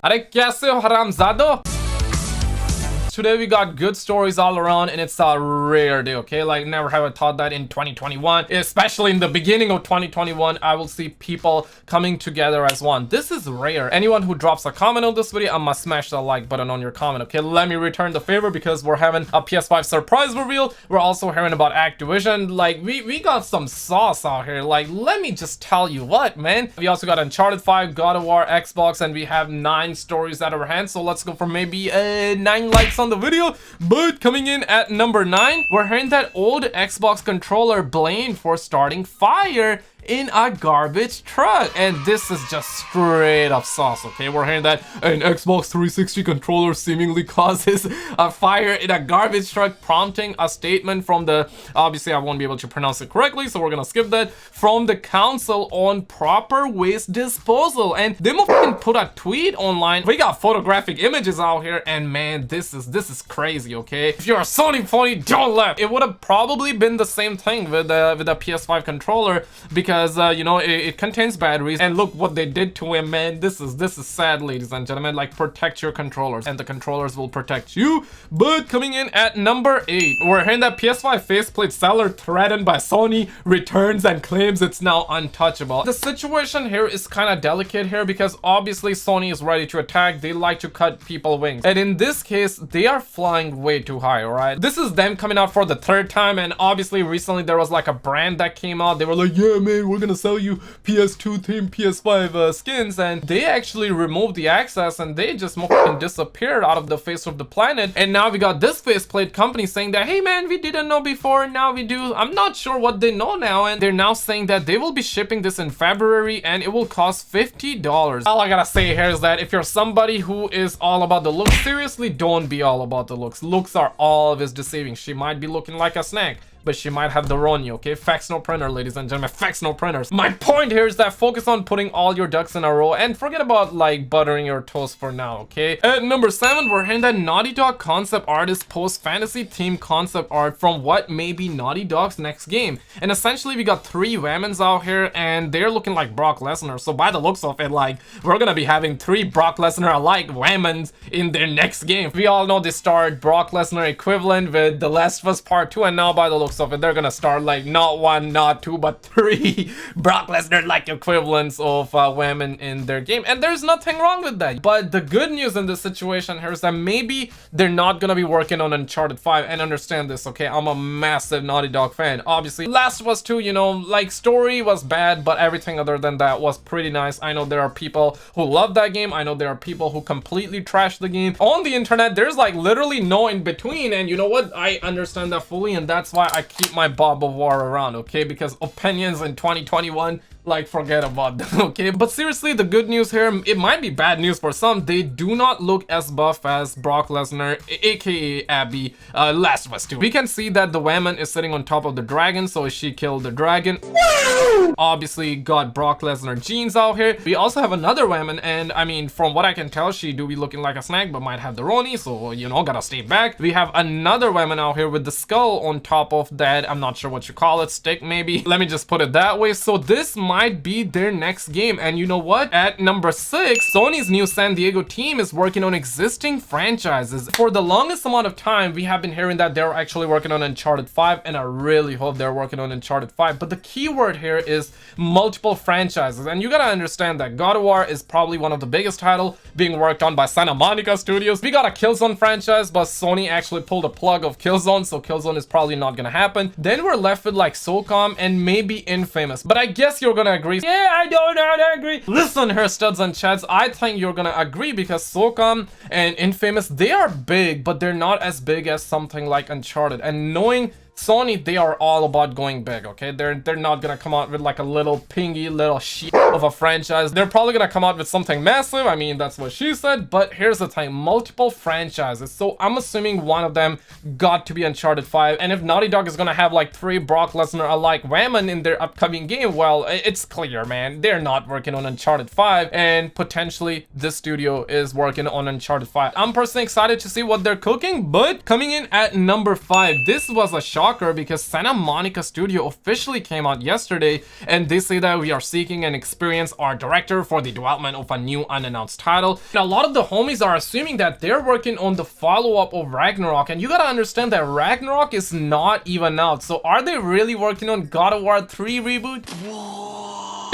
अरे कैसे हो हरामजादो? Today we got good stories all around, and it's a rare day, okay? Like, never have I thought that in 2021, especially in the beginning of 2021, I will see people coming together as one. This is rare. Anyone who drops a comment on this video, I must smash the like button on your comment, okay? Let me return the favor because we're having a PS5 surprise reveal. We're also hearing about Activision. Like, we got some sauce out here. Like, let me just tell you what, man. We also got Uncharted 5, God of War, Xbox, and we have 9 stories at our hands. So let's go for maybe 9 likes on the video. But coming in at number 9, we're hearing that old Xbox controller blamed for starting fire in a garbage truck, and this is just straight up sauce, okay? We're hearing that an Xbox 360 controller seemingly causes a fire in a garbage truck, prompting a statement from the, obviously I won't be able to pronounce it correctly, so we're gonna skip that, from the Council on Proper Waste Disposal. And they must put a tweet online. We got photographic images out here, and man, this is crazy, okay? If you're a Sony phony, don't laugh. It would have probably been the same thing with the PS5 controller, because you know, it contains batteries, and look what they did to him, man. This is sad, ladies and gentlemen. Like, protect your controllers, and the controllers will protect you. But coming in at number 8, we're hearing that PS5 faceplate seller threatened by Sony returns and claims it's now untouchable. The situation here is kind of delicate here because obviously Sony is ready to attack. They like to cut people wings, and in this case they are flying way too high. All right, this is them coming out for the 3rd time, and obviously recently there was like a brand that came out. They were like, yeah man, we're gonna sell you PS2 theme PS5 skins, and they actually removed the access, and they just fucking disappeared out of the face of the planet. And now we got this faceplate company saying that, hey man, we didn't know before, now we do. I'm not sure what they know now, and they're now saying that they will be shipping this in February, and it will cost $50. All I gotta say here is that if you're somebody who is all about the looks, seriously, don't be all about the looks. Looks are always deceiving. She might be looking like a snack, but she might have the Roni, okay? Facts no printer, ladies and gentlemen. Facts no printers. My point here is that focus on putting all your ducks in a row and forget about like buttering your toast for now, okay? At number 7, we're hearing that Naughty Dog concept artist posts fantasy themed concept art from what may be Naughty Dog's next game. And essentially we got 3 women's out here, and they're looking like Brock Lesnar. So by the looks of it, like, we're gonna be having 3 Brock Lesnar alike women's in their next game. We all know they started Brock Lesnar equivalent with The Last of Us Part 2, and now by the looks of it, they're gonna start like not 1, not 2, but 3 Brock Lesnar like equivalents of women in their game, and there's nothing wrong with that. But the good news in this situation here is that maybe they're not gonna be working on Uncharted 5, and understand this, okay? I'm a massive Naughty Dog fan. Obviously Last of Us 2, you know, like, story was bad, but everything other than that was pretty nice. I know there are people who love that game. I know there are people who completely trash the game on the internet. There's like literally no in between, and you know what, I understand that fully, and that's why I keep my God of War around, okay? Because opinions in 2021, like, forget about them, okay? But seriously, the good news here, it might be bad news for some, they do not look as buff as Brock Lesnar, aka Abby, Last of Us 2. We can see that the woman is sitting on top of the dragon, so she killed the dragon. Obviously got Brock Lesnar jeans out here. We also have another woman, and I mean, from what I can tell, she do be looking like a snack, but might have the Roni, so you know, gotta stay back. We have another woman out here with the skull on top of that, I'm not sure what you call it, stick maybe. Let me just put it that way. So this might be their next game. And you know what? At number 6, Sony's new San Diego team is working on existing franchises. For the longest amount of time, we have been hearing that they're actually working on Uncharted 5, and I really hope they're working on Uncharted 5. But the key word here is multiple franchises, and you gotta understand that God of War is probably one of the biggest title being worked on by Santa Monica Studios. We got a Killzone franchise, but Sony actually pulled a plug of Killzone, so Killzone is probably not gonna happen. Then we're left with like SOCOM and maybe Infamous, but I guess you're gonna agree. Yeah, I don't know how to agree. Listen here, studs and chads, I think you're gonna agree because SOCOM and Infamous, they are big, but they're not as big as something like Uncharted. And knowing Sony, they are all about going big, okay? They're not gonna come out with like a little pingy little shit of a franchise. They're probably gonna come out with something massive. I mean, that's what she said. But here's the thing, multiple franchises. So I'm assuming one of them got to be Uncharted 5. And if Naughty Dog is gonna have like 3 Brock Lesnar alike women in their upcoming game, well, it's clear, man. They're not working on Uncharted 5, and potentially this studio is working on Uncharted 5. I'm personally excited to see what they're cooking. But coming in at number 5, this was a shock because Santa Monica Studio officially came out yesterday, and they say that we are seeking an experienced experienced art director for the development of a new unannounced title. And a lot of the homies are assuming that they're working on the follow-up of Ragnarok, and you gotta understand that Ragnarok is not even out. So are they really working on God of War 3 reboot?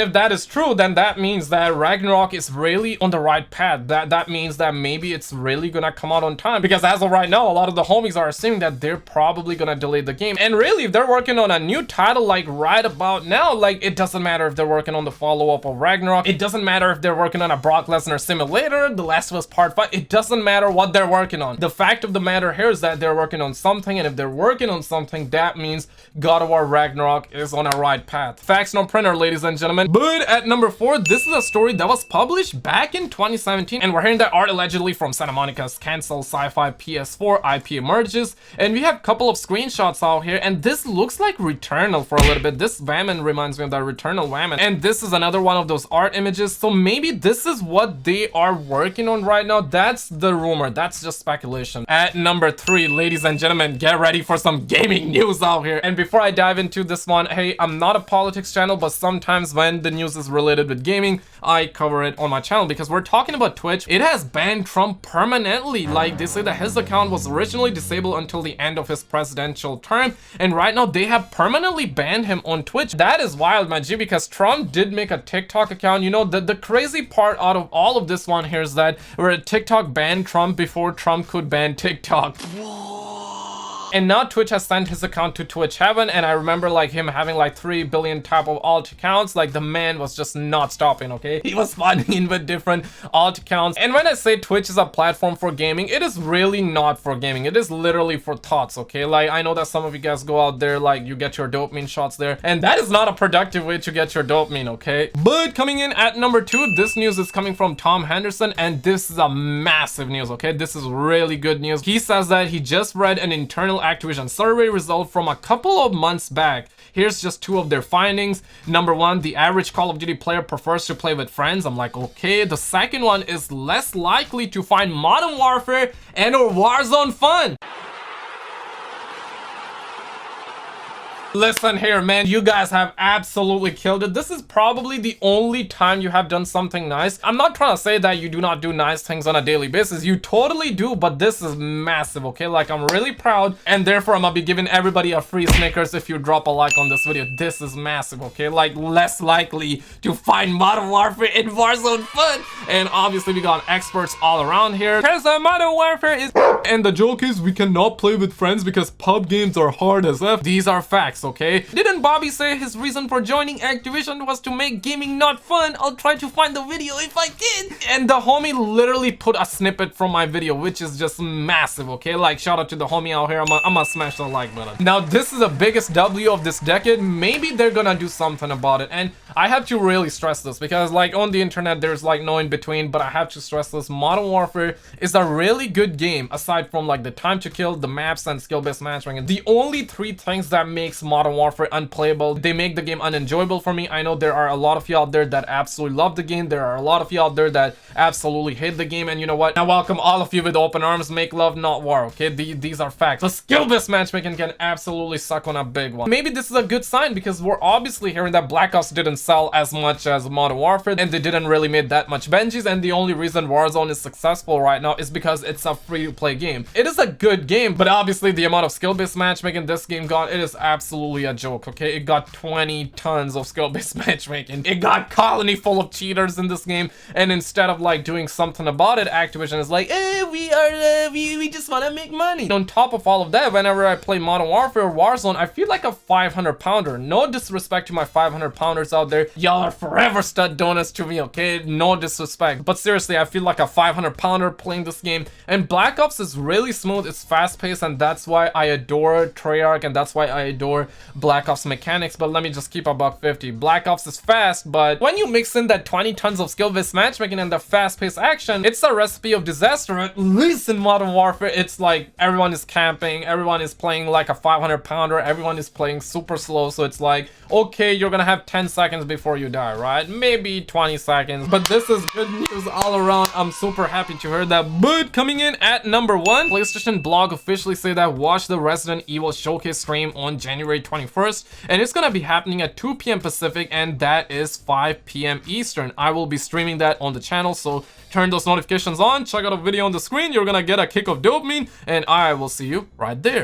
If that is true, then that means that Ragnarok is really on the right path. That means that maybe it's really gonna come out on time, because as of right now, a lot of the homies are assuming that they're probably gonna delay the game. And really, if they're working on a new title like right about now, like it doesn't matter if they're working on the follow-up of Ragnarok, it doesn't matter if they're working on a Brock Lesnar simulator, The Last of Us Part 5, it doesn't matter what they're working on. The fact of the matter here is that they're working on something, and if they're working on something, that means God of War Ragnarok is on a right path. Facts no printer, ladies and gentlemen. But at number 4, this is a story that was published back in 2017, and we're hearing that art allegedly from Santa Monica's cancelled sci-fi PS4 IP emerges, and we have a couple of screenshots out here, and this looks like Returnal for a little bit. This Whammon reminds me of that Returnal Whammon, and this is another one of those art images, so maybe this is what they are working on right now. That's the rumor, that's just speculation. At number 3, ladies and gentlemen, get ready for some gaming news out here. And before I dive into this one, hey, I'm not a politics channel, but sometimes when the news is related with gaming, I cover it on my channel, because we're talking about Twitch. It has banned Trump permanently. Like, they say that his account was originally disabled until the end of his presidential term, and right now they have permanently banned him on Twitch. That is wild, man, G, because Trump did make a TikTok account. You know, the crazy part out of all of this one here is that where TikTok banned Trump before Trump could ban TikTok. And now Twitch has sent his account to Twitch Heaven, and I remember like him having like 3 billion type of alt accounts. Like, the man was just not stopping, okay? He was finding in with different alt accounts. And when I say Twitch is a platform for gaming, it is really not for gaming. It is literally for thoughts, okay? Like, I know that some of you guys go out there, like, you get your dopamine shots there, and that is not a productive way to get your dopamine, okay? But coming in at number 2, this news is coming from Tom Henderson, and this is a massive news, okay? This is really good news. He says that he just read an internal Activision survey result from a couple of months back. Here's just 2 of their findings. Number 1, the average Call of Duty player prefers to play with friends. I'm like, okay. The second one is less likely to find Modern Warfare and or Warzone fun. Listen here, man, you guys have absolutely killed it. This is probably the only time you have done something nice. I'm not trying to say that you do not do nice things on a daily basis. You totally do, but this is massive, okay? Like, I'm really proud, and therefore I'm gonna be giving everybody a free Snickers if you drop a like on this video. This is massive, okay? Like, less likely to find Modern Warfare in Warzone fun. And obviously we got experts all around here, because Modern Warfare is... And the joke is we cannot play with friends because pub games are hard as F. These are facts, okay? Didn't Bobby say his reason for joining Activision was to make gaming not fun? I'll try to find the video if I can. And the homie literally put a snippet from my video, which is just massive, okay? Like, shout out to the homie out here. I'm gonna smash the like button. Now, this is the biggest W of this decade. Maybe they're gonna do something about it. And I have to really stress this, because like on the internet, there's like no in between, but I have to stress this. Modern Warfare is a really good game, aside from like the time to kill, the maps, and skill-based matchmaking. The only 3 things that makes Modern Warfare unplayable, they make the game unenjoyable for me. I know there are a lot of you out there that absolutely love the game. There are a lot of you out there that absolutely hate the game, and you know what? I welcome all of you with open arms. Make love, not war, okay? These are facts. The skill-based matchmaking can absolutely suck on a big one. Maybe this is a good sign, because we're obviously hearing that Black Ops didn't sell as much as Modern Warfare, and they didn't really make that much Benjis, and the only reason Warzone is successful right now is because it's a free-to-play game. It is a good game, but obviously the amount of skill-based matchmaking this game got, it is absolutely a joke, okay? It got 20 tons of skill-based matchmaking. It got colony full of cheaters in this game, and instead of like doing something about it, Activision is like, we just want to make money. On top of all of that, whenever I play Modern Warfare or Warzone, I feel like a 500-pounder. No disrespect to my 500-pounders out there. Y'all are forever stud donuts to me, okay? No disrespect. But seriously, I feel like a 500-pounder playing this game. And Black Ops is really smooth. It's fast-paced, and that's why I adore Treyarch, and that's why I adore Black Ops mechanics. But let me just keep a $150. Black Ops is fast, but when you mix in that 20 tons of skill-based matchmaking and the fast-paced action, it's a recipe of disaster. At least in Modern Warfare, it's like everyone is camping, everyone is playing like a 500-pounder, everyone is playing super slow, so it's like, okay, you're gonna have 10 seconds before you die, right? Maybe 20 seconds, but this is good news all around. I'm super happy to hear that. But coming in at number 1, PlayStation blog officially say that watch the Resident Evil showcase stream on January February 21st, and it's gonna be happening at 2 p.m. Pacific, and that is 5 p.m. Eastern. I will be streaming that on the channel, so turn those notifications on, check out a video on the screen, you're gonna get a kick of dopamine, and I will see you right there.